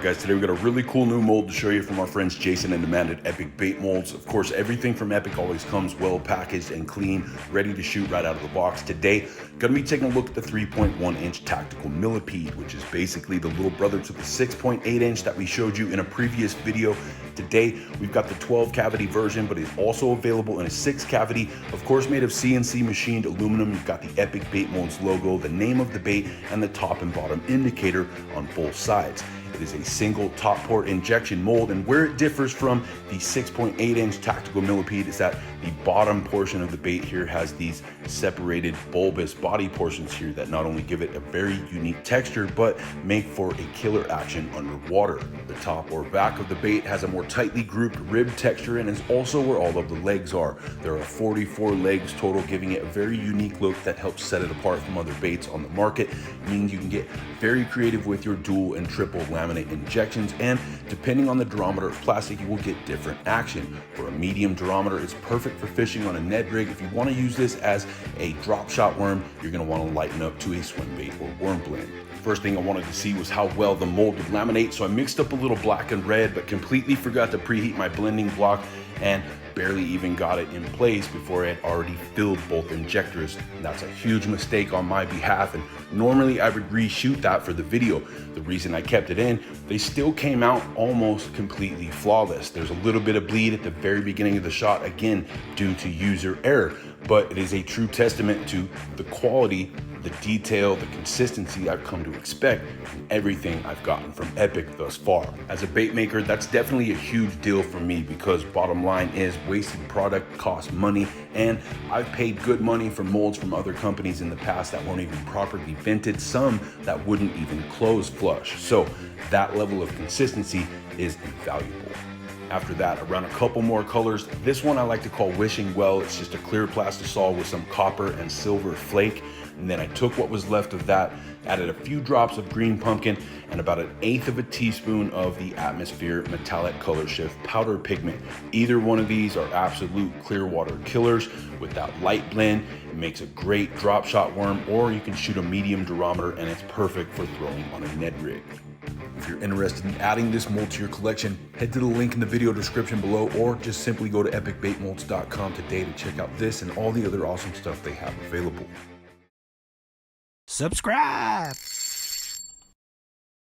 guys, today we got a really cool new mold to show you from our friends Jason and Amanda at Epic Bait Molds. Of course, everything from Epic always comes well packaged and clean, ready to shoot right out of the box. Today, gonna be taking a look at the 3.1 inch tactical Millipede, which is basically the little brother to the 6.8 inch that we showed you in a previous video. Today, we've got the 12 cavity version, but it's also available in a 6 cavity, of course made of CNC machined aluminum. You've got the Epic Bait Molds logo, the name of the bait, and the top and bottom indicator on both sides. It is a single top port injection mold, and where it differs from the 6.8 inch tactical Millipede is that the bottom portion of the bait here has these separated bulbous body portions here that not only give it a very unique texture, but make for a killer action underwater. The top or back of the bait has a more tightly grouped rib texture and is also where all of the legs are. There are 44 legs total, giving it a very unique look that helps set it apart from other baits on the market. It means you can get very creative with your dual and triple laminate injections, and depending on the durometer of plastic, you will get different action. For a medium durometer, it's perfect for fishing on a Ned rig. If you want to use this as a drop shot worm, you're going to want to lighten up to a swim bait or worm blend. First thing I wanted to see was how well the mold would laminate, so I mixed up a little black and red, but completely forgot to preheat my blending block and barely even got it in place before I had already filled both injectors. And that's a huge mistake on my behalf, and normally I would reshoot that for the video. The reason I kept it in, they still came out almost completely flawless. There's a little bit of bleed at the very beginning of the shot, again due to user error, but it is a true testament to the quality, the detail, the consistency I've come to expect from everything I've gotten from Epic thus far. As a bait maker, that's definitely a huge deal for me, because bottom line is wasted product costs money, and I've paid good money for molds from other companies in the past that weren't even properly vented, some that wouldn't even close flush. So that level of consistency is invaluable. After that, around a couple more colors. This one I like to call Wishing Well. It's just a clear plastisol with some copper and silver flake. And then I took what was left of that, added a few drops of green pumpkin, and about 1/8 of a teaspoon of the Atmosphere Metallic Color Shift powder pigment. Either one of these are absolute clear water killers. With that light blend, it makes a great drop shot worm, or you can shoot a medium durometer and it's perfect for throwing on a Ned rig. If you're interested in adding this mold to your collection, head to the link in the video description below, or just simply go to epicbaitmolds.com today to check out this and all the other awesome stuff they have available. Subscribe!